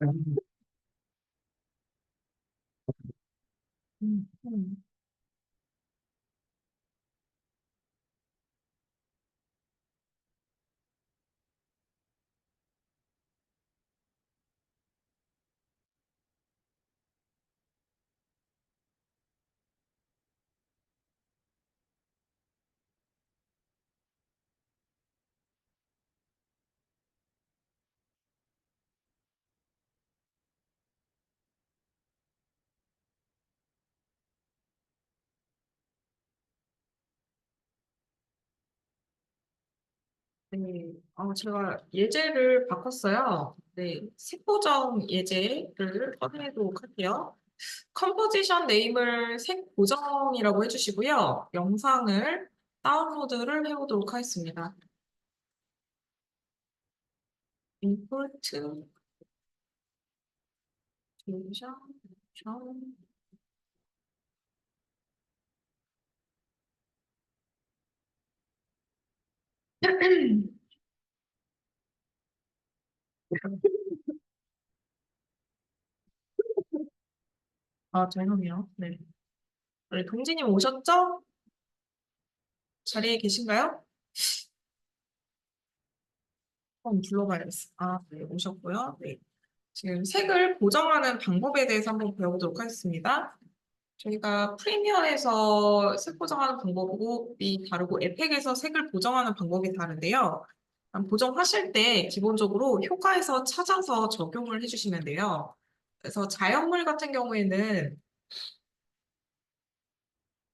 음. 네, 제가 예제를 바꿨어요. 네, 색보정 예제를 꺼내도록 할게요. 컴포지션 네임을 색보정이라고 해주시고요. 영상을 다운로드를 해보도록 하겠습니다. 임포트, 퓨전, 죄송해요. 네. 우리 동진님 오셨죠? 자리에 계신가요? 한번 불러봐야겠어요. 네, 오셨고요. 네. 지금 색을 보정하는 방법에 대해서 한번 배워보도록 하겠습니다. 저희가 프리미어에서 색 보정하는 방법이 다르고 에펙에서 색을 보정하는 방법이 다른데요. 보정하실 때 기본적으로 효과에서 찾아서 적용을 해주시면 돼요. 그래서 자연물 같은 경우에는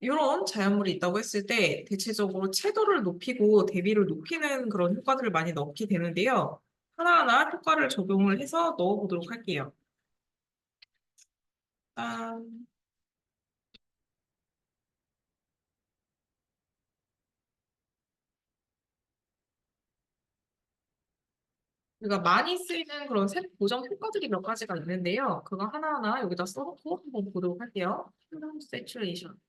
이런 자연물이 있다고 했을 때 대체적으로 채도를 높이고 대비를 높이는 그런 효과들을 많이 넣게 되는데요. 하나하나 효과를 적용을 해서 넣어보도록 할게요. 짠. 우리가 많이 쓰이는 그런 색 보정 효과들이 몇 가지가 있는데요. 그거 하나하나 여기다 써놓고 한번 보도록 할게요. 세츄레이션.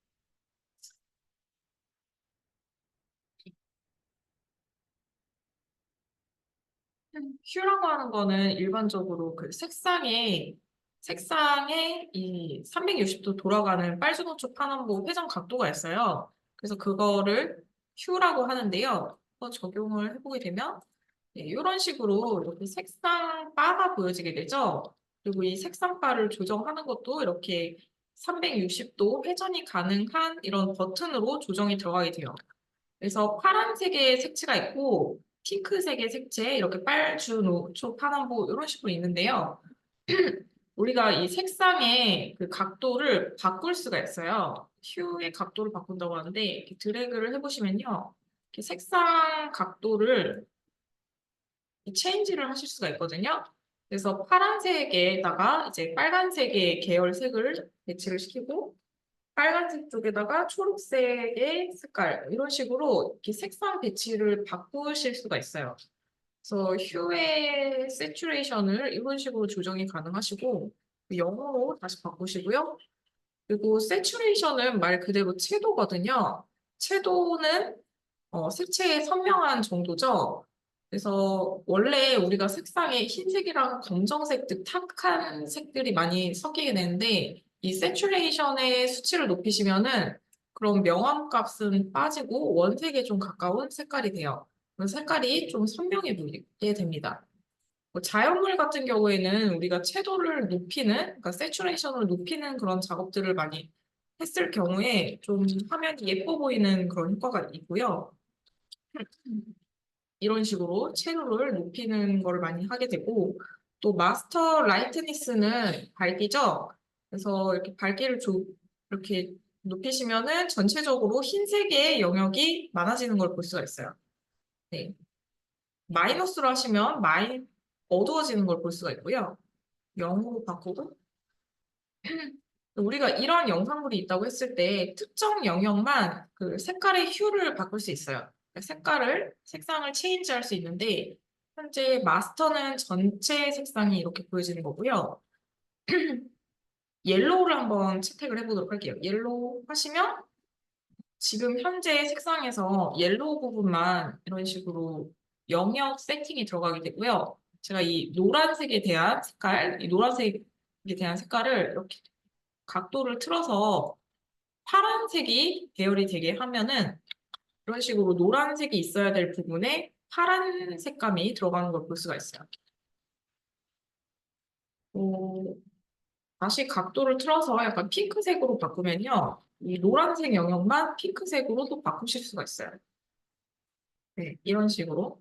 큐라고 하는 거는 일반적으로 그 색상에 이 360도 돌아가는 빨주노초 파남보 회전 각도가 있어요. 그래서 그거를 큐라고 하는데요. 적용을 해보게 되면 네, 이런 식으로 이렇게 색상 바가 보여지게 되죠. 그리고 이 색상 바를 조정하는 것도 이렇게 360도 회전이 가능한 이런 버튼으로 조정이 들어가게 돼요. 그래서 파란색의 색채가 있고 핑크색의 색채, 이렇게 빨주, 노초, 파남보 이런 식으로 있는데요. 우리가 이 색상의 그 각도를 바꿀 수가 있어요. 큐의 각도를 바꾼다고 하는데 이렇게 드래그를 해보시면요. 이렇게 색상 각도를 체인지를 하실 수가 있거든요. 그래서 파란색에다가 이제 빨간색의 계열색을 배치를 시키고 빨간색 쪽에다가 초록색의 색깔 이런 식으로 이렇게 색상 배치를 바꾸실 수가 있어요. 그래서 휴의 세츄레이션을 이런 식으로 조정이 가능하시고 0으로 다시 바꾸시고요. 그리고 세츄레이션은 말 그대로 채도거든요. 채도는 색채의 선명한 정도죠. 그래서 원래 우리가 색상에 흰색이랑 검정색 등 탁한 색들이 많이 섞이게 되는데 이 세츄레이션의 수치를 높이시면은 그런 명암 값은 빠지고 원색에 좀 가까운 색깔이 돼요. 그래서 색깔이 좀 선명해 보이게 됩니다. 자연물 같은 경우에는 우리가 채도를 높이는, 그러니까 세츄레이션을 높이는 그런 작업들을 많이 했을 경우에 좀 화면이 예뻐 보이는 그런 효과가 있고요. 이런 식으로 채도를 높이는 걸 많이 하게 되고 또 마스터 라이트니스는 밝기죠. 그래서 이렇게 이렇게 높이시면은 전체적으로 흰색의 영역이 많아지는 걸 볼 수가 있어요. 네. 마이너스로 하시면 어두워지는 걸 볼 수가 있고요. 0으로 바꾸고 우리가 이런 영상물이 있다고 했을 때 특정 영역만 그 색깔의 휴를 바꿀 수 있어요. 색상을 체인지할 수 있는데 현재 마스터는 전체 색상이 이렇게 보여지는 거고요. 옐로우를 한번 채택을 해보도록 할게요. 옐로우 하시면 지금 현재 색상에서 옐로우 부분만 이런 식으로 영역 세팅이 들어가게 되고요. 제가 이 노란색에 대한 색깔, 이 노란색에 대한 색깔을 이렇게 각도를 틀어서 파란색이 배열이 되게 하면은 이런 식으로 노란색이 있어야 될 부분에 파란 색감이 들어가는 걸 볼 수가 있어요. 또 다시 각도를 틀어서 약간 핑크색으로 바꾸면요. 이 노란색 영역만 핑크색으로 또 바꾸실 수가 있어요. 네, 이런 식으로.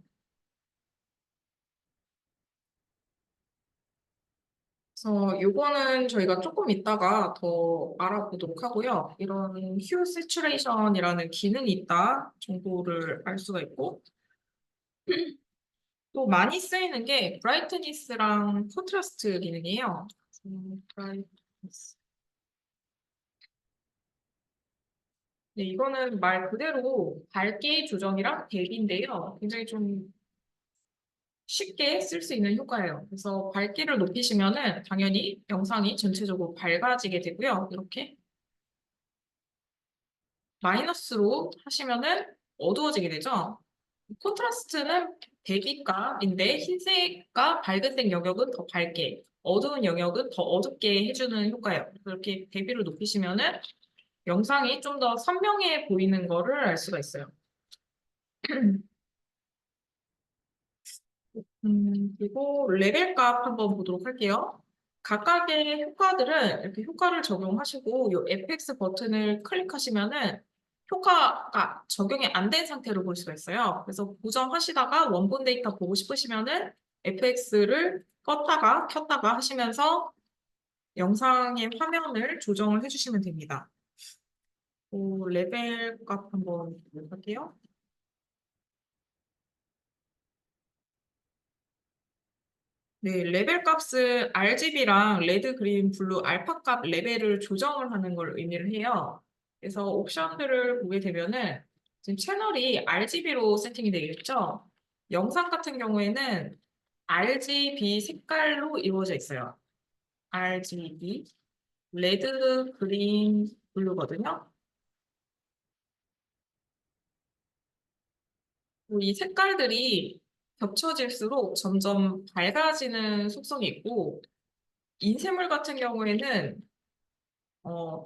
그래서 요거는 저희가 조금 이따가 더 알아보도록 하고요. 이런 휴 세츄레이션이라는 기능이 있다 정도를 알 수가 있고 또 많이 쓰이는 게 브라이트니스랑 콘트라스트 기능이에요. 브라이트니스. 네, 이거는 말 그대로 밝기 조정이랑 대비인데요. 굉장히 좀 쉽게 쓸 수 있는 효과예요. 그래서 밝기를 높이시면은 당연히 영상이 전체적으로 밝아지게 되고요. 이렇게 마이너스로 하시면은 어두워지게 되죠. 콘트라스트는 대비값인데 흰색과 밝은색 영역은 더 밝게, 어두운 영역은 더 어둡게 해주는 효과예요. 그래서 이렇게 대비를 높이시면은 영상이 좀 더 선명해 보이는 거를 알 수가 있어요. 그리고 레벨 값 한번 보도록 할게요. 각각의 효과들은 이렇게 효과를 적용하시고 이 FX 버튼을 클릭하시면은 효과가 적용이 안 된 상태로 볼 수가 있어요. 그래서 고정하시다가 원본 데이터 보고 싶으시면은 FX를 껐다가 켰다가 하시면서 영상의 화면을 조정을 해주시면 됩니다. 레벨 값 한번 보도록 할게요. 네, 레벨 값은 RGB랑 레드, 그린, 블루, 알파 값 레벨을 조정을 하는 걸 의미를 해요. 그래서 옵션들을 보게 되면은 지금 채널이 RGB로 세팅이 되겠죠? 영상 같은 경우에는 RGB 색깔로 이루어져 있어요. RGB, 레드, 그린, 블루거든요. 이 색깔들이 겹쳐질수록 점점 밝아지는 속성이 있고, 인쇄물 같은 경우에는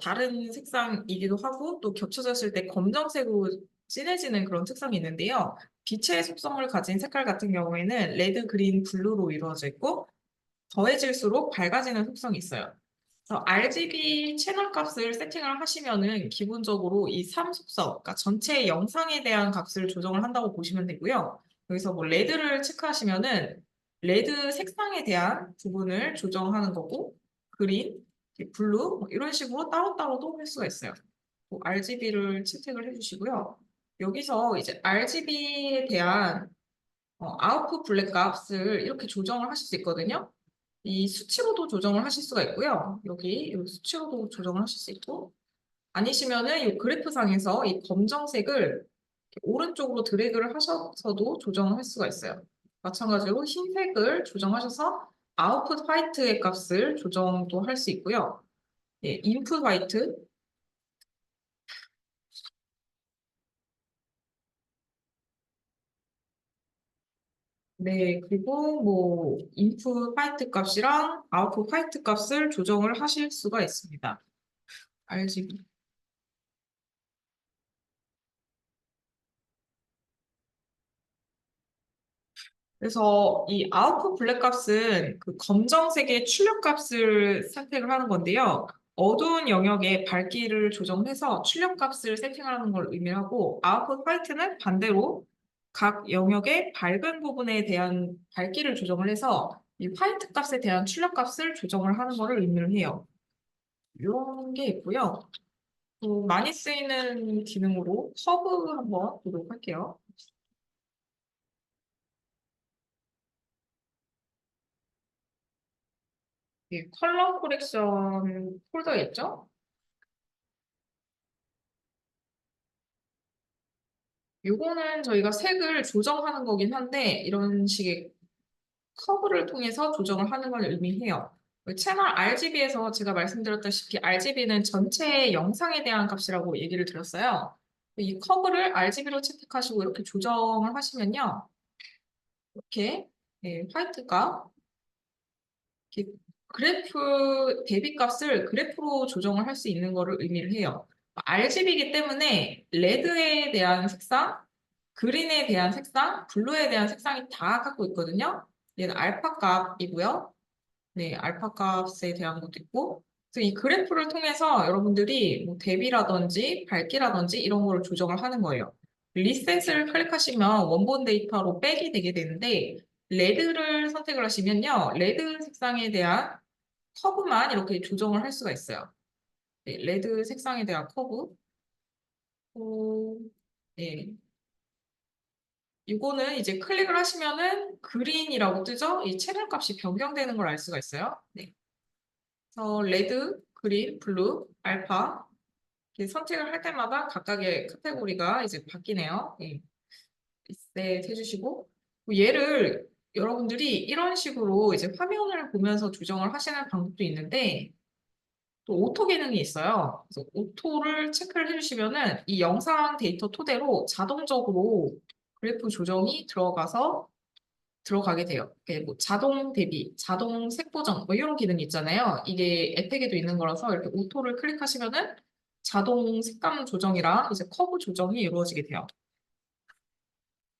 다른 색상이기도 하고 또 겹쳐졌을 때 검정색으로 진해지는 그런 특성이 있는데요. 빛의 속성을 가진 색깔 같은 경우에는 레드, 그린, 블루로 이루어져 있고 더해질수록 밝아지는 속성이 있어요. 그래서 RGB 채널 값을 세팅을 하시면은 기본적으로 이 3속성, 그러니까 전체 영상에 대한 값을 조정을 한다고 보시면 되고요. 여기서 뭐 레드를 체크하시면은 레드 색상에 대한 부분을 조정하는 거고, 그린, 블루 뭐 이런 식으로 따로따로도 할 수가 있어요. RGB를 채택을 해주시고요. 여기서 이제 RGB에 대한 아웃풋 블랙 값을 이렇게 조정을 하실 수 있거든요. 이 수치로도 조정을 하실 수가 있고요. 여기 수치로도 조정을 하실 수 있고 아니시면은 이 그래프상에서 이 검정색을 이렇게 오른쪽으로 드래그를 하셔서도 조정을 할 수가 있어요. 마찬가지로 흰색을 조정하셔서 아웃풋 화이트의 값을 조정도 할 수 있고요. 예, 인풋 화이트. 네, 그리고 뭐 인풋 화이트 값이랑 아웃풋 화이트 값을 조정을 하실 수가 있습니다. RGB. 그래서 이 아웃풋 블랙 값은 그 검정색의 출력 값을 선택을 하는 건데요. 어두운 영역의 밝기를 조정해서 출력 값을 세팅하는 걸 의미하고 아웃풋 화이트는 반대로 각 영역의 밝은 부분에 대한 밝기를 조정을 해서 이 화이트 값에 대한 출력 값을 조정을 하는 것을 의미를 해요. 이런 게 있고요. 또 많이 쓰이는 기능으로 커브 한번 보도록 할게요. 이 컬러 코렉션 폴더 있죠? 요거는 저희가 색을 조정하는 거긴 한데 이런 식의 커브를 통해서 조정을 하는 걸 의미해요. 그 채널 RGB에서 제가 말씀드렸다시피 RGB는 전체 영상에 대한 값이라고 얘기를 드렸어요. 이 커브를 RGB로 채택하시고 이렇게 조정을 하시면요. 이렇게 네, 화이트가 이렇게 그래프 대비값을 그래프로 조정을 할 수 있는 거를 의미를 해요. RGB이기 때문에 레드에 대한 색상, 그린에 대한 색상, 블루에 대한 색상이 다 갖고 있거든요. 얘는 알파 값이고요. 네, 알파 값에 대한 것도 있고. 그래서 이 그래프를 통해서 여러분들이 뭐 대비라든지 밝기라든지 이런 거를 조정을 하는 거예요. 리셋을 클릭하시면 원본 데이터로 백이 되게 되는데, 레드를 선택을 하시면요. 레드 색상에 대한 커브만 이렇게 조정을 할 수가 있어요. 네, 레드 색상에 대한 커브. 오, 네. 이거는 이제 클릭을 하시면은 그린이라고 뜨죠? 이 채널 값이 변경되는 걸 알 수가 있어요. 네. 그래서 레드, 그린, 블루, 알파 이렇게 선택을 할 때마다 각각의 카테고리가 이제 바뀌네요. 예. 리셋 해주시고 얘를 여러분들이 이런 식으로 이제 화면을 보면서 조정을 하시는 방법도 있는데 또 오토 기능이 있어요. 그래서 오토를 체크를 해주시면은 이 영상 데이터 토대로 자동적으로 그래프 조정이 들어가게 돼요. 이게 뭐 자동 대비, 자동 색 보정 뭐 이런 기능이 있잖아요. 이게 앱팩에도 있는 거라서 이렇게 오토를 클릭하시면은 자동 색감 조정이랑 이제 커브 조정이 이루어지게 돼요.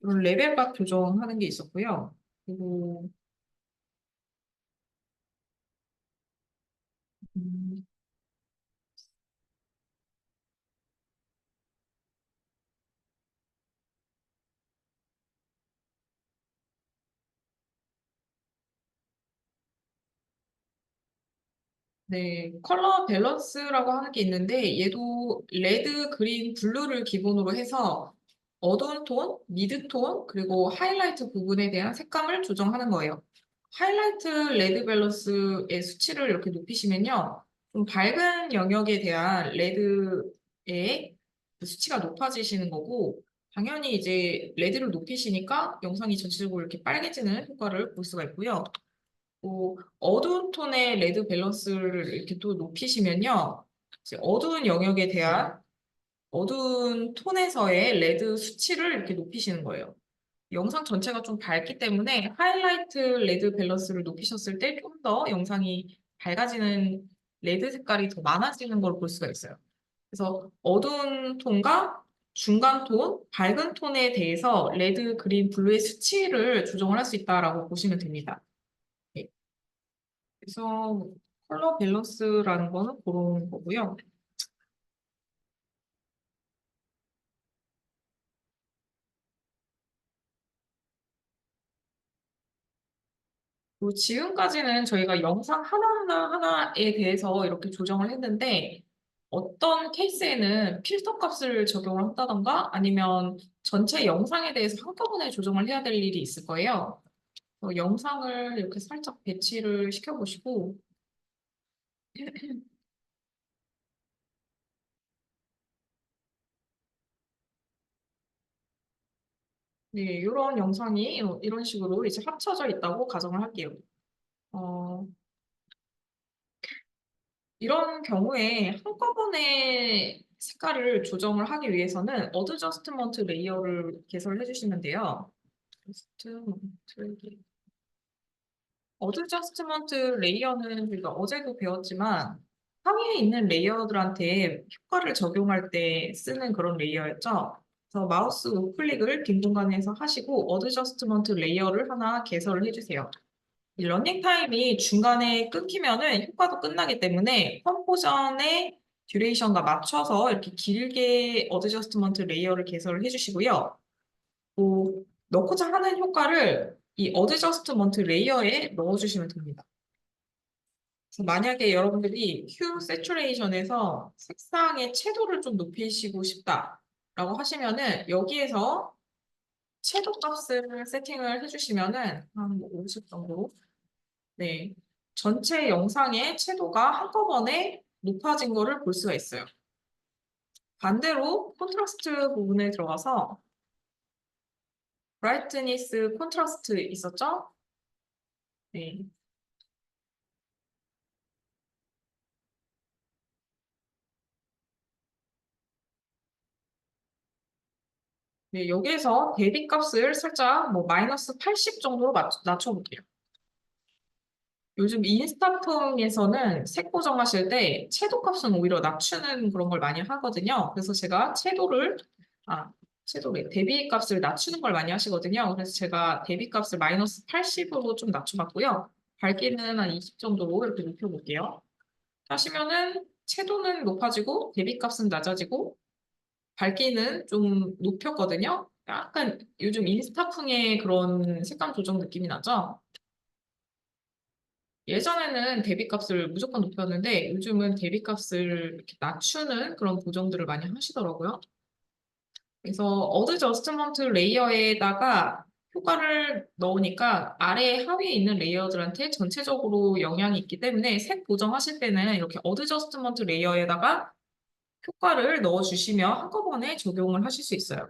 이런 레벨각 조정하는 게 있었고요. 그리고 음, 네, 컬러 밸런스라고 하는 게 있는데 얘도 레드, 그린, 블루를 기본으로 해서 어두운 톤, 미드 톤, 그리고 하이라이트 부분에 대한 색감을 조정하는 거예요. 하이라이트 레드 밸런스의 수치를 이렇게 높이시면요. 좀 밝은 영역에 대한 레드의 그 수치가 높아지시는 거고, 당연히 이제 레드를 높이시니까 영상이 전체적으로 이렇게 빨개지는 효과를 볼 수가 있고요. 어두운 톤의 레드 밸런스를 이렇게 또 높이시면요. 이제 어두운 영역에 대한 어두운 톤에서의 레드 수치를 이렇게 높이시는 거예요. 영상 전체가 좀 밝기 때문에 하이라이트 레드 밸런스를 높이셨을 때 좀 더 영상이 밝아지는 레드 색깔이 더 많아지는 걸 볼 수가 있어요. 그래서 어두운 톤과 중간 톤, 밝은 톤에 대해서 레드, 그린, 블루의 수치를 조정을 할 수 있다라고 보시면 됩니다. 네. 그래서 컬러 밸런스라는 거는 그런 거고요. 그리고 지금까지는 저희가 영상 하나하나에 대해서 이렇게 조정을 했는데 어떤 케이스에는 필터 값을 적용을 한다던가 아니면 전체 영상에 대해서 한꺼번에 조정을 해야 될 일이 있을 거예요. 영상을 이렇게 살짝 배치를 시켜보시고 네, 이런 영상이 이런 식으로 이제 합쳐져 있다고 가정을 할게요. 어, 이런 경우에 한꺼번에 색깔을 조정을 하기 위해서는 어드저스트먼트 레이어를 개설해 주시면 돼요. 어드저스트먼트 레이어는 우리가 어제도 배웠지만 하위에 있는 레이어들한테 효과를 적용할 때 쓰는 그런 레이어였죠. 그래서 마우스 우클릭을 빈 공간에서 하시고 어드저스트먼트 레이어를 하나 개설을 해주세요. 이 러닝 타임이 중간에 끊기면은 효과도 끝나기 때문에 컴포전의 듀레이션과 맞춰서 이렇게 길게 어드저스트먼트 레이어를 개설을 해주시고요. 넣고자 하는 효과를 이 어드저스트먼트 레이어에 넣어주시면 됩니다. 그래서 만약에 여러분들이 휴 세츄레이션에서 색상의 채도를 좀 높이시고 싶다라고 하시면은 여기에서 채도 값을 세팅을 해주시면은 한 50 정도 네. 전체 영상의 채도가 한꺼번에 높아진 거를 볼 수가 있어요. 반대로 콘트라스트 부분에 들어가서 브라이트니스 콘트라스트 있었죠? 네. 네, 여기에서 대비값을 살짝 뭐 마이너스 80 정도로 낮춰볼게요. 요즘 인스타통에서는 색 보정하실 때 채도 값은 오히려 낮추는 그런 걸 많이 하거든요. 그래서 제가 아, 대비값을 낮추는 걸 많이 하시거든요. 그래서 제가 대비값을 마이너스 80으로 좀 낮춰봤고요. 밝기는 한 20 정도로 이렇게 높여볼게요. 하시면은 채도는 높아지고 대비값은 낮아지고 밝기는 좀 높였거든요. 약간 요즘 인스타풍의 그런 색감 조정 느낌이 나죠? 예전에는 대비값을 무조건 높였는데 요즘은 대비값을 이렇게 낮추는 그런 보정들을 많이 하시더라고요. 그래서 어드저스트먼트 레이어에다가 효과를 넣으니까 아래 하위에 있는 레이어들한테 전체적으로 영향이 있기 때문에 색 보정하실 때는 이렇게 어드저스트먼트 레이어에다가 효과를 넣어주시면 한꺼번에 적용을 하실 수 있어요.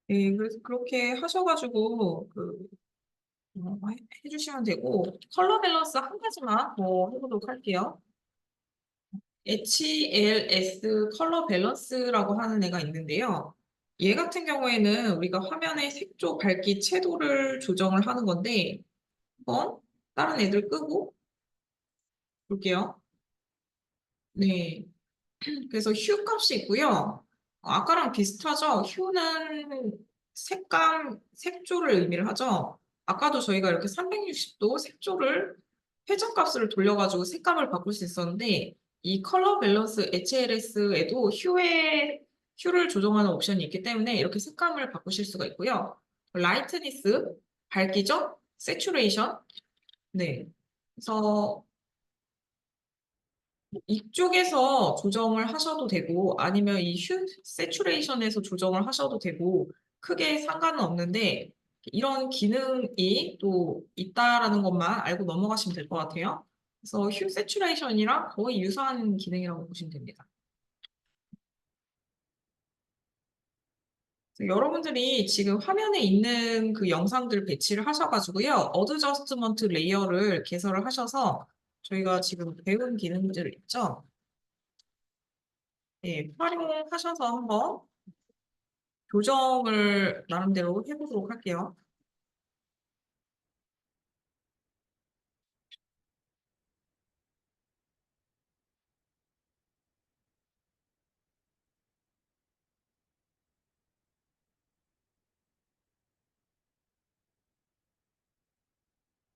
네, 그래서 그렇게 하셔가지고 해주시면 되고 컬러 밸런스 한 가지만 더 해보도록 할게요. HLS 컬러 밸런스라고 하는 애가 있는데요. 얘 같은 경우에는 우리가 화면의 색조, 밝기, 채도를 조정을 하는 건데 한번 다른 애들 끄고 볼게요. 네, 그래서 휴 값이 있고요. 아까랑 비슷하죠? 휴는 색감, 색조를 의미를 하죠. 아까도 저희가 이렇게 360도 색조를 회전값을 돌려가지고 색감을 바꿀 수 있었는데 이 컬러 밸런스 HLS에도 휴를 조정하는 옵션이 있기 때문에 이렇게 색감을 바꾸실 수가 있고요. 라이트니스, 밝기죠? 세츄레이션. 네. 그래서 이쪽에서 조정을 하셔도 되고 아니면 이 세츄레이션에서 조정을 하셔도 되고 크게 상관은 없는데 이런 기능이 또 있다라는 것만 알고 넘어가시면 될 것 같아요. 그래서 휴 세츄레이션이랑 거의 유사한 기능이라고 보시면 됩니다. 그래서 여러분들이 지금 화면에 있는 그 영상들 배치를 하셔가지고요. 어드저스트먼트 레이어를 개설을 하셔서 저희가 지금 배운 기능들 있죠? 네, 활용하셔서 한번 교정을 나름대로 해보도록 할게요.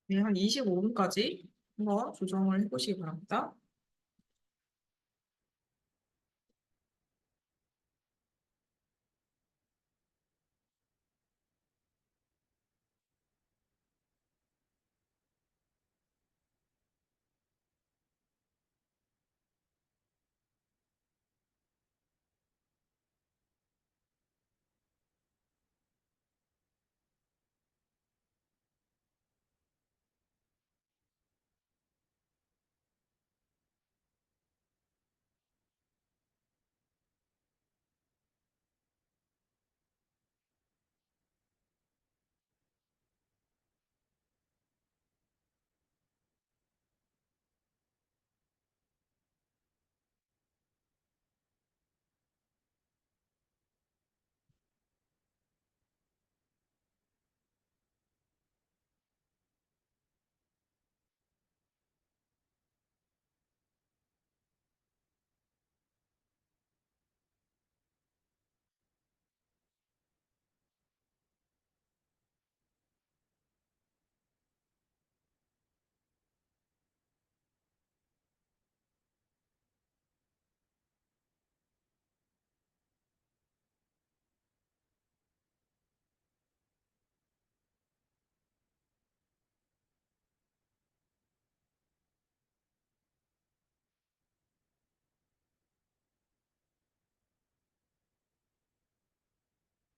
네, 한 25분까지 한번 조정을 해보시기 바랍니다.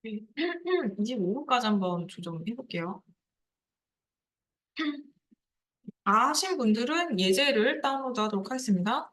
네. 25분까지 한번 조정해 볼게요. 아 하신 분들은 예제를 다운로드 하도록 하겠습니다.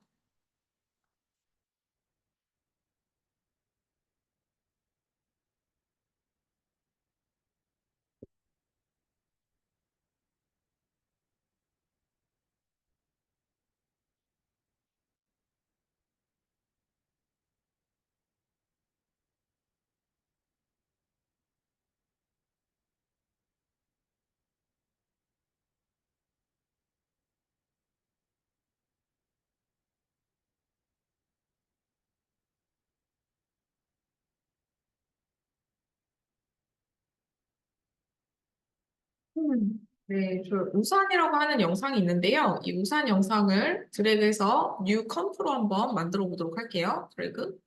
네, 저 우산이라고 하는 영상이 있는데요. 이 우산 영상을 드래그해서 뉴 컴프로 한번 만들어 보도록 할게요. 드래그.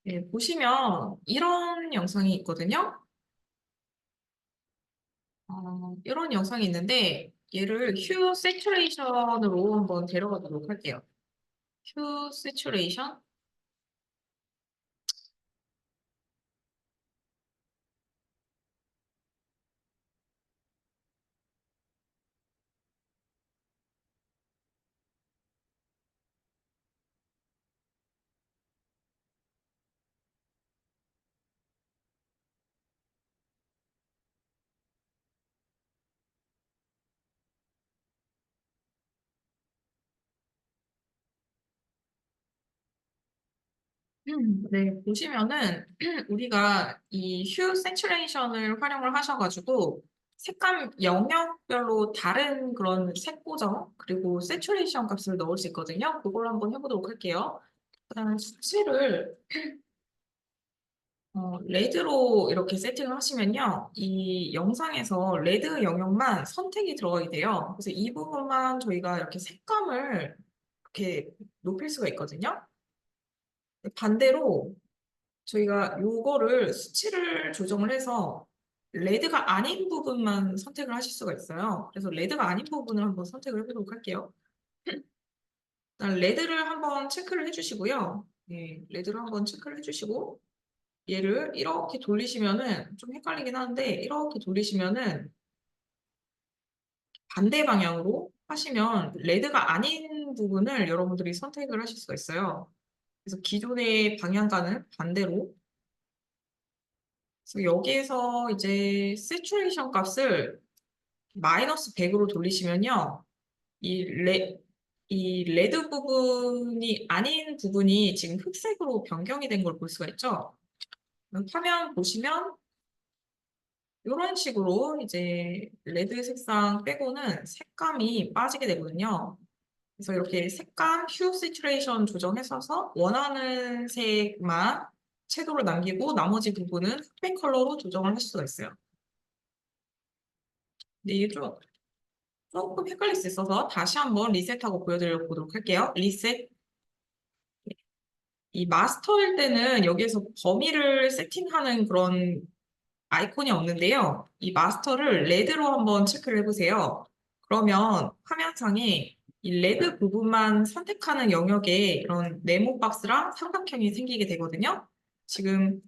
네, 보시면 이런 영상이 있거든요. 이런 영상이 있는데 얘를 휴 세츄레이션으로 한번 데려가 보도록 할게요. 휴 세츄레이션. 네, 보시면은 우리가 이 휴 세츄레이션을 활용을 하셔가지고 색감 영역별로 다른 그런 색 보정 그리고 세츄레이션 값을 넣을 수 있거든요. 그걸 한번 해보도록 할게요. 일단 수치를 레드로 이렇게 세팅을 하시면요. 이 영상에서 레드 영역만 선택이 들어가게 돼요. 그래서 이 부분만 저희가 이렇게 색감을 이렇게 높일 수가 있거든요. 반대로 저희가 요거를 수치를 조정을 해서 레드가 아닌 부분만 선택을 하실 수가 있어요. 그래서 레드가 아닌 부분을 한번 선택을 해보도록 할게요. 일단 레드를 한번 체크를 해주시고요. 네, 레드를 한번 체크를 해주시고 얘를 이렇게 돌리시면은 좀 헷갈리긴 하는데 이렇게 돌리시면은 반대 방향으로 하시면 레드가 아닌 부분을 여러분들이 선택을 하실 수가 있어요. 그래서 기존의 방향과는 반대로 그래서 여기에서 이제 세츄레이션 값을 마이너스 100으로 돌리시면요. 이 이 레드 부분이 아닌 부분이 지금 흑색으로 변경이 된 걸 볼 수가 있죠. 화면 보시면 이런 식으로 이제 레드 색상 빼고는 색감이 빠지게 되거든요. 그래서 이렇게 색감 휴 시츄레이션 조정해서 원하는 색만 채도를 남기고 나머지 부분은 흑백 컬러로 조정을 할 수가 있어요. 근데 이게 조금 헷갈릴 수 있어서 다시 한번 리셋하고 보여드려 보도록 할게요. 리셋. 이 마스터일 때는 여기에서 범위를 세팅하는 그런 아이콘이 없는데요. 이 마스터를 레드로 한번 체크를 해보세요. 그러면 화면상에 이 레드 부분만 선택하는 영역에 이런 네모 박스랑 삼각형이 생기게 되거든요. 지금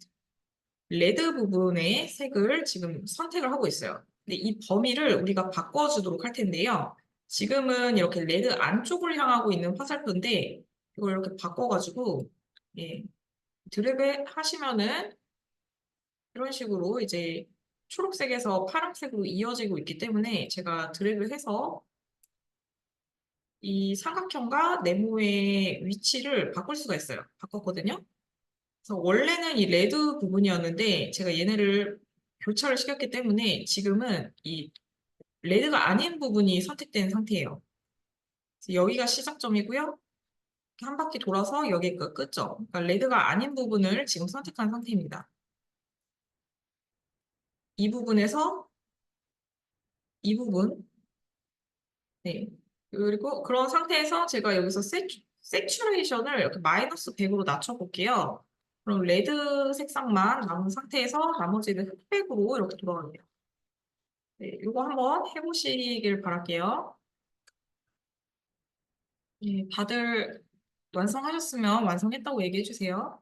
레드 부분의 색을 지금 선택을 하고 있어요. 근데 이 범위를 우리가 바꿔주도록 할 텐데요. 지금은 이렇게 레드 안쪽을 향하고 있는 화살표인데 이걸 이렇게 바꿔가지고 예, 드래그 하시면은 이런 식으로 이제 초록색에서 파란색으로 이어지고 있기 때문에 제가 드래그 해서 이 삼각형과 네모의 위치를 바꿀 수가 있어요. 바꿨거든요. 그래서 원래는 이 레드 부분이었는데 제가 얘네를 교차를 시켰기 때문에 지금은 이 레드가 아닌 부분이 선택된 상태예요. 그래서 여기가 시작점이고요. 한 바퀴 돌아서 여기가 끝점. 그러니까 레드가 아닌 부분을 지금 선택한 상태입니다. 이 부분에서 이 부분, 네. 그리고 그런 상태에서 제가 여기서 세츄레이션을 이렇게 마이너스 100으로 낮춰볼게요. 그럼 레드 색상만 남은 상태에서 나머지는 흑백으로 이렇게 돌아갑니다. 네, 이거 한번 해보시길 바랄게요. 예, 다들 완성하셨으면 완성했다고 얘기해 주세요.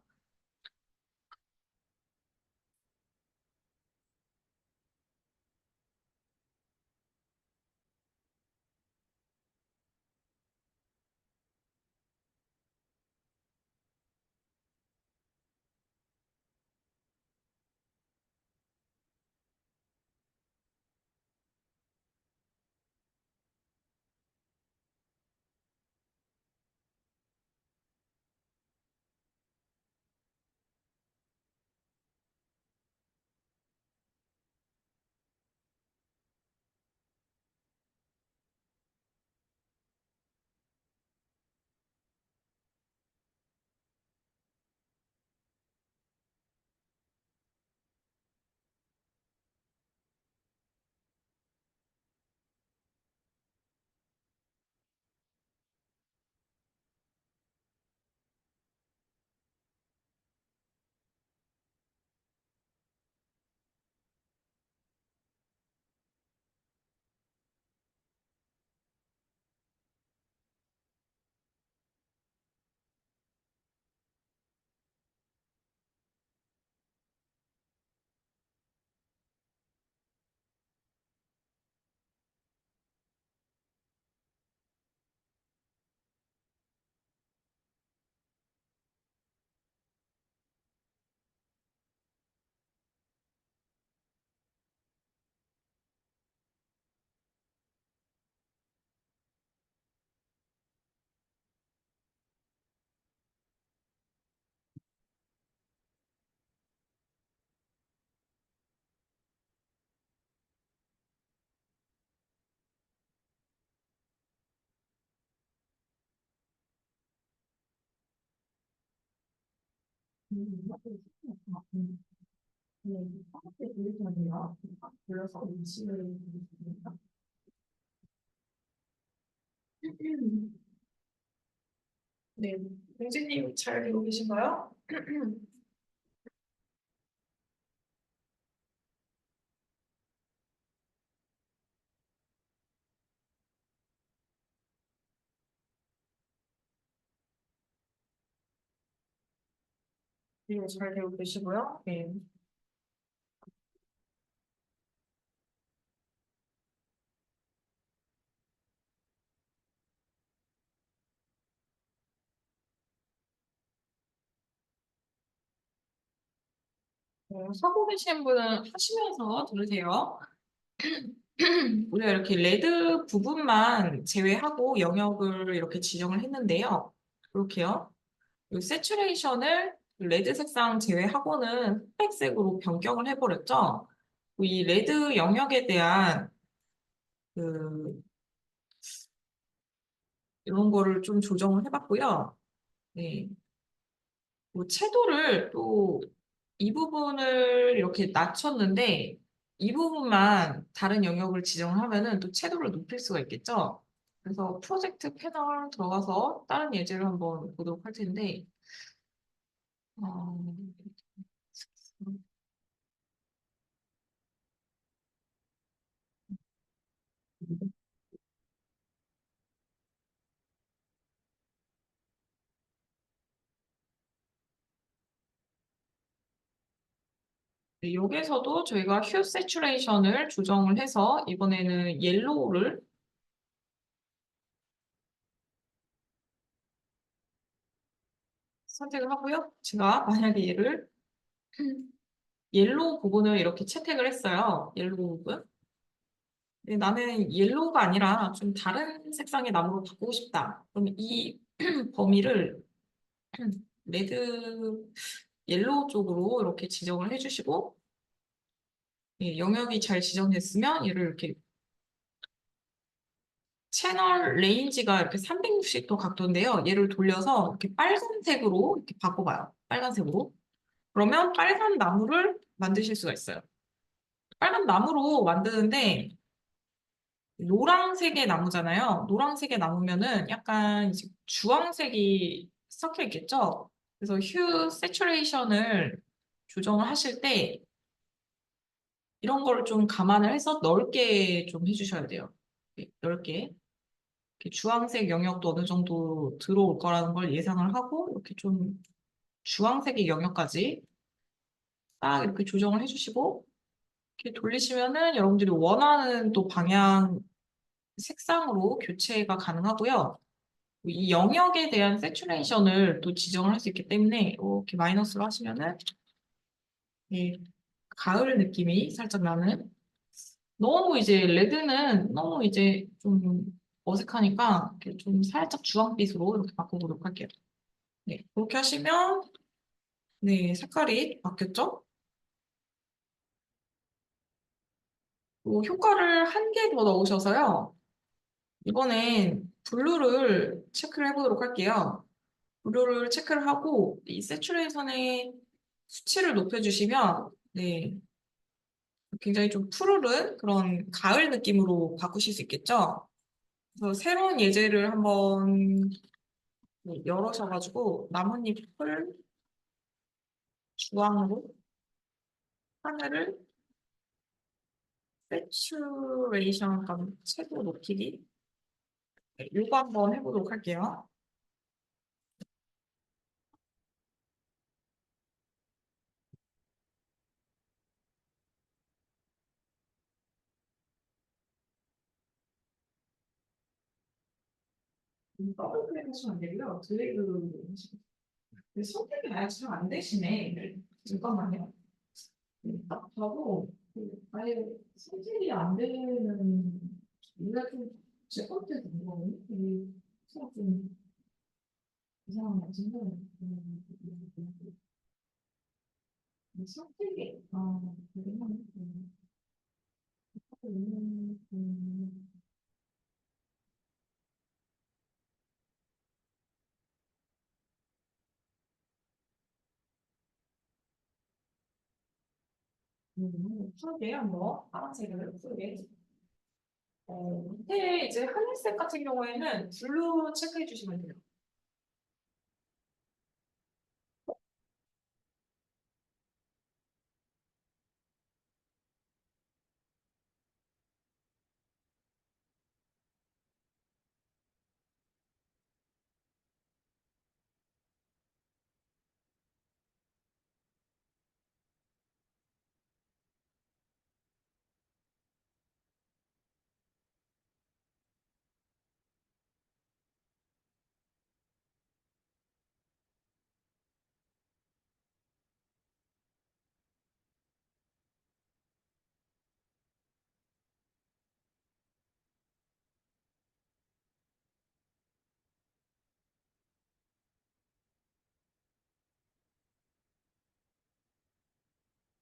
네, 공지님 잘 되고 계신가요? 네, 잘 되고 계시고요. 네. 하고 계신 분은 하시면서 들으세요. 우리가 이렇게 레드 부분만 제외하고 영역을 이렇게 지정을 했는데요. 이렇게요. 이 세츄레이션을 레드 색상 제외하고는 흑백색으로 변경을 해버렸죠. 이 레드 영역에 대한 그 이런 거를 좀 조정을 해봤고요. 네. 뭐 채도를 또 이 부분을 이렇게 낮췄는데 이 부분만 다른 영역을 지정하면은 또 채도를 높일 수가 있겠죠. 그래서 프로젝트 패널 들어가서 다른 예제를 한번 보도록 할 텐데 어, 네, 여기서도 저희가 휴 세츄레이션을 조정을 해서 이번에는 옐로우를 선택을 하고요. 제가 만약에 얘를 옐로우 부분을 이렇게 채택을 했어요. 옐로우 부분. 근데 나는 옐로우가 아니라 좀 다른 색상의 나무로 바꾸고 싶다. 그럼 이 범위를 레드, 옐로우 쪽으로 이렇게 지정을 해주시고, 예, 영역이 잘 지정됐으면 얘를 이렇게 채널 레인지가 이렇게 360도 각도인데요. 얘를 돌려서 이렇게 빨간색으로 이렇게 바꿔봐요. 빨간색으로. 그러면 빨간 나무를 만드실 수가 있어요. 빨간 나무로 만드는데 노란색의 나무잖아요. 노란색의 나무면은 약간 이제 주황색이 섞여 있겠죠. 그래서 휴 세츄레이션을 조정을 하실 때 이런 거를 좀 감안을 해서 넓게 좀 해주셔야 돼요. 이렇게 넓게. 이렇게 주황색 영역도 어느 정도 들어올 거라는 걸 예상을 하고 이렇게 좀 주황색의 영역까지 딱 이렇게 조정을 해주시고 이렇게 돌리시면은 여러분들이 원하는 또 방향 색상으로 교체가 가능하고요. 이 영역에 대한 세츄레이션을 또 지정을 할 수 있기 때문에 이렇게 마이너스로 하시면은 이 가을 느낌이 살짝 나는 너무 이제 레드는 너무 이제 좀 어색하니까 이렇게 좀 살짝 주황빛으로 이렇게 바꿔보도록 할게요. 네, 그렇게 하시면 네, 색깔이 바뀌었죠? 또 효과를 한 개 더 넣으셔서요. 이번엔 블루를 체크를 해보도록 할게요. 블루를 체크를 하고 이 세츄레이션의 수치를 높여주시면 네, 굉장히 좀 푸르른 그런 가을 느낌으로 바꾸실 수 있겠죠? 그래서 새로운 예제를 한번 네, 열으셔가지고 나뭇잎을 주황으로 하늘을 세츄레이션 감 채도 높이기 네, 이거 한번 해보도록 할게요. 더블 클릭 하시면 안 되고요. 드래그 선택이 아예 잘 안 되시네. 네, 잠깐만요. 딱 봐도 아예 선택이 안 되는 이게 좀제 것도 된 거거든요. 이게 좀 이상한 것 같은데 선택이 되게 푸르게 한번 파란색을 푸르게. 밑에 이제 하늘색 같은 경우에는 블루 체크해 주시면 돼요.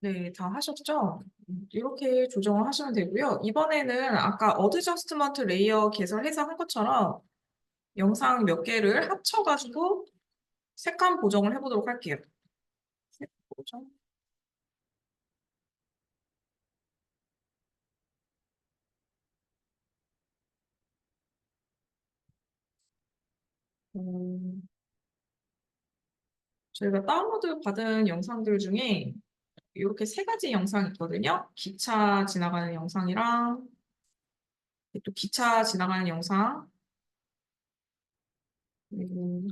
네, 다 하셨죠? 이렇게 조정을 하시면 되고요. 이번에는 아까 어드저스트먼트 레이어 개설해서 한 것처럼 영상 몇 개를 합쳐가지고 색감 보정을 해보도록 할게요. 색 보정. 음, 저희가 다운로드 받은 영상들 중에 이렇게 세 가지 영상이 있거든요. 기차 지나가는 영상이랑 또 기차 지나가는 영상, 그리고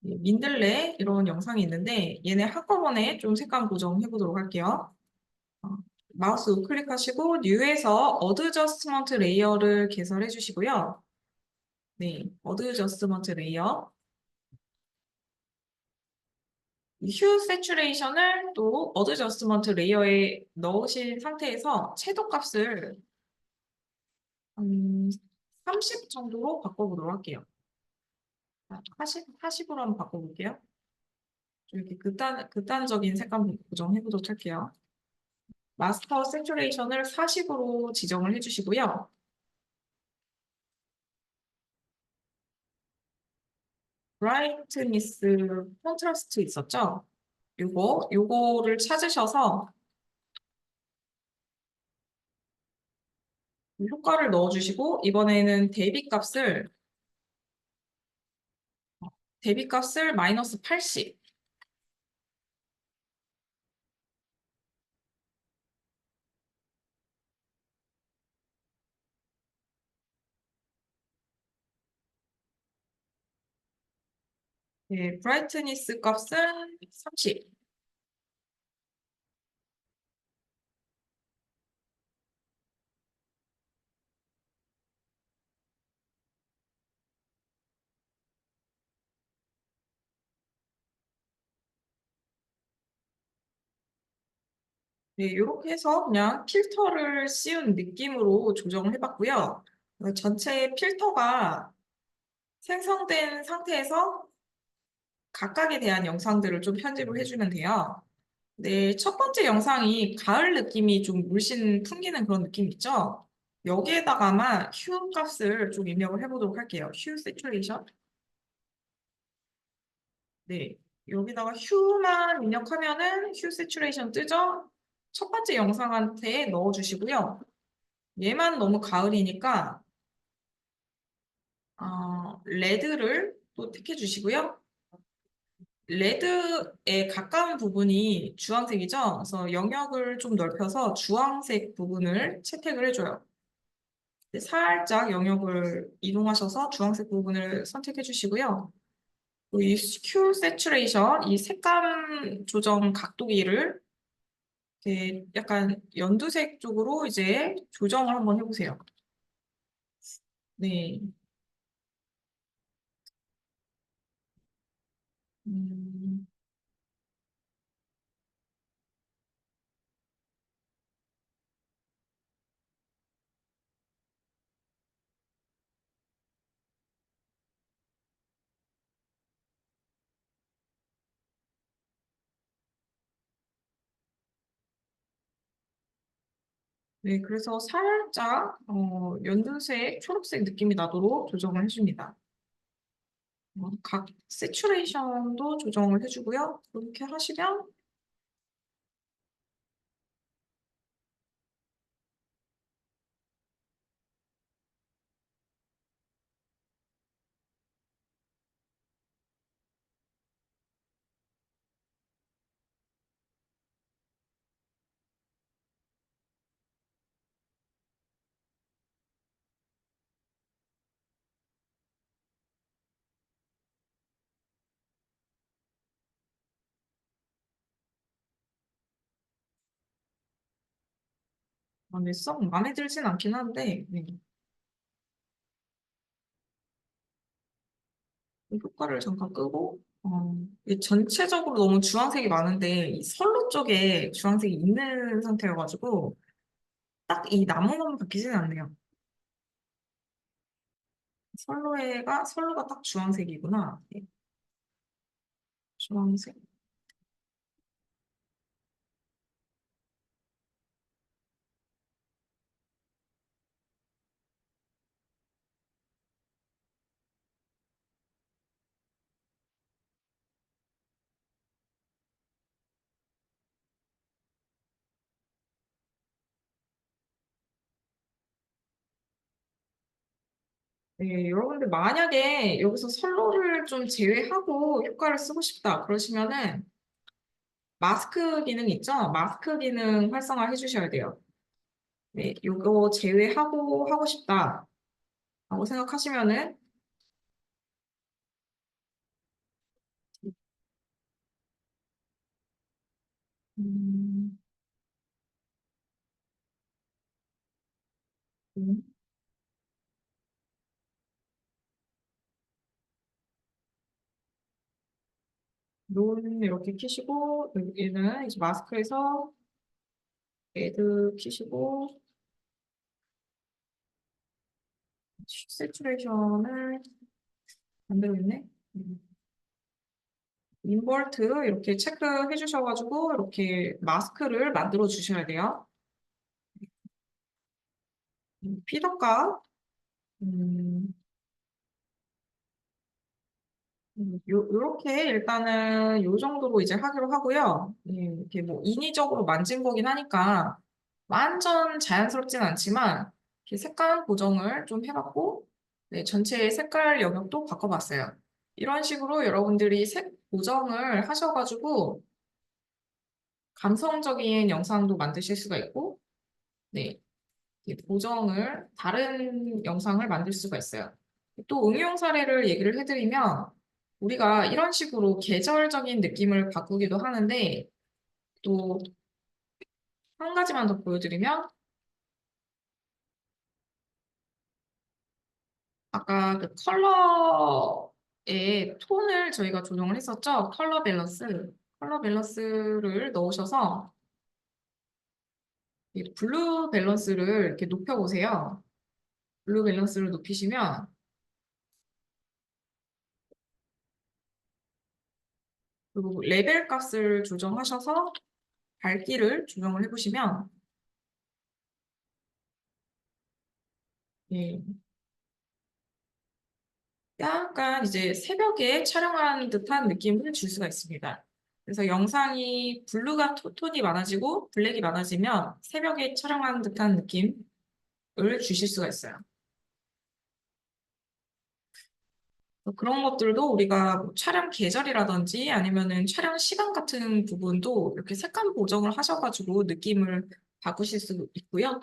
민들레 이런 영상이 있는데 얘네 한꺼번에 좀 색감 보정해 보도록 할게요. 어, 마우스 우클릭하시고 뉴에서 어드저스트먼트 레이어를 개설해 주시고요. 네, 어드저스트먼트 레이어. 휴 세츄레이션을 또 어드저스트먼트 레이어에 넣으신 상태에서 채도 값을 한 30 정도로 바꿔보도록 할게요. 40으로 한번 바꿔볼게요. 좀 이렇게 극단적인 색감 보정해보도록 할게요. 마스터 세츄레이션을 40으로 지정을 해주시고요. 브라이트니스 콘트라스트 있었죠? 요거를 찾으셔서 효과를 넣어주시고 이번에는 대비값을 마이너스 80. 네, 브라이트니스 값은 30. 네, 이렇게 해서 그냥 필터를 씌운 느낌으로 조정을 해봤고요. 전체 필터가 생성된 상태에서 각각에 대한 영상들을 좀 편집을 해주면 돼요. 네, 첫 번째 영상이 가을 느낌이 좀 물씬 풍기는 그런 느낌 있죠? 여기에다가 아마 휴 값을 좀 입력을 해보도록 할게요. 휴 세츄레이션. 네, 여기다가 휴만 입력하면은 휴 세츄레이션 뜨죠? 첫 번째 영상한테 넣어주시고요. 얘만 너무 가을이니까 레드를 또 택해 주시고요. 레드에 가까운 부분이 주황색이죠. 그래서 영역을 좀 넓혀서 주황색 부분을 채택을 해줘요. 네, 살짝 영역을 이동하셔서 주황색 부분을 선택해 주시고요. 이 큐 세츄레이션, 이 색감 조정 각도기를 이렇게 약간 연두색 쪽으로 이제 조정을 한번 해보세요. 네. 음, 네, 그래서 살짝 연두색, 초록색 느낌이 나도록 조정을 해줍니다. 각 세츄레이션도 조정을 해주고요. 그렇게 하시면 근데 썩 마음에 들진 않긴 한데, 이 효과를 잠깐 끄고, 이 전체적으로 너무 주황색이 많은데, 이 선로 쪽에 주황색이 있는 상태여가지고, 딱 이 나무만 바뀌지는 않네요. 선로가 딱 주황색이구나. 네, 주황색. 네, 여러분들 만약에 여기서 선로를 좀 제외하고 효과를 쓰고 싶다 그러시면은 마스크 기능 있죠? 마스크 기능 활성화 해주셔야 돼요. 네, 요거 제외하고 하고 싶다 라고 생각하시면은 음, 음, 론 이렇게 키시고 여기는 이제 마스크에서 레드 키시고 세츄레이션을 만들겠네. 인버트 이렇게 체크해 주셔가지고 이렇게 마스크를 만들어 주셔야 돼요. 피더가 음, 요렇게 일단은 요 정도로 이제 하기로 하고요. 예, 이렇게 뭐 인위적으로 만진 거긴 하니까 완전 자연스럽진 않지만 이렇게 색깔 보정을 좀 해봤고 네, 전체 색깔 영역도 바꿔봤어요. 이런 식으로 여러분들이 색 보정을 하셔가지고 감성적인 영상도 만드실 수가 있고 네, 이 보정을 다른 영상을 만들 수가 있어요. 또 응용 사례를 얘기를 해드리면 우리가 이런 식으로 계절적인 느낌을 바꾸기도 하는데 또 한 가지만 더 보여드리면 아까 그 컬러의 톤을 저희가 조정을 했었죠. 컬러 밸런스를 넣으셔서 이 블루 밸런스를 이렇게 높여보세요. 블루 밸런스를 높이시면 그리고 레벨 값을 조정하셔서 밝기를 조정을 해보시면 예, 약간 이제 새벽에 촬영한 듯한 느낌을 줄 수가 있습니다. 그래서 영상이 블루가 톤이 많아지고 블랙이 많아지면 새벽에 촬영한 듯한 느낌을 주실 수가 있어요. 그런 것들도 우리가 뭐 촬영 계절이라든지 아니면은 촬영 시간 같은 부분도 이렇게 색감 보정을 하셔가지고 느낌을 바꾸실 수 있고요.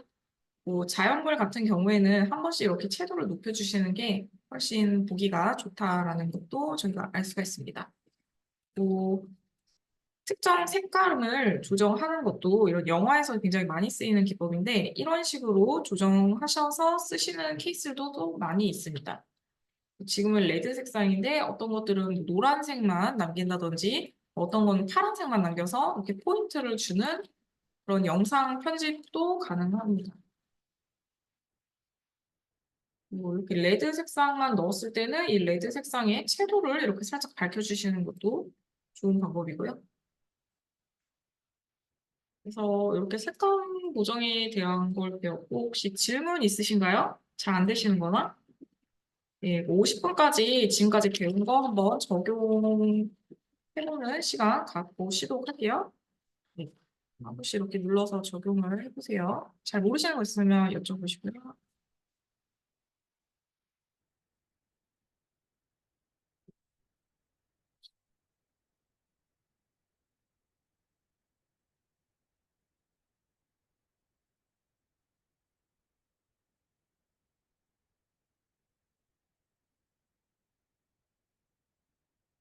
뭐 자연물 같은 경우에는 한 번씩 이렇게 채도를 높여주시는 게 훨씬 보기가 좋다라는 것도 저희가 알 수가 있습니다. 또 특정 색감을 조정하는 것도 이런 영화에서 굉장히 많이 쓰이는 기법인데 이런 식으로 조정하셔서 쓰시는 케이스도 또 많이 있습니다. 지금은 레드 색상인데 어떤 것들은 노란색만 남긴다든지 어떤 건 파란색만 남겨서 이렇게 포인트를 주는 그런 영상 편집도 가능합니다. 뭐 이렇게 레드 색상만 넣었을 때는 이 레드 색상의 채도를 이렇게 살짝 밝혀주시는 것도 좋은 방법이고요. 그래서 이렇게 색감 보정에 대한 걸 배웠고 혹시 질문 있으신가요? 잘 안 되시는 거나? 예, 50분까지 지금까지 배운 거 한번 적용해보는 시간 갖보시도록 할게요. 네. 한 번씩 이렇게 눌러서 적용을 해보세요. 잘 모르시는 거 있으면 여쭤보시고요.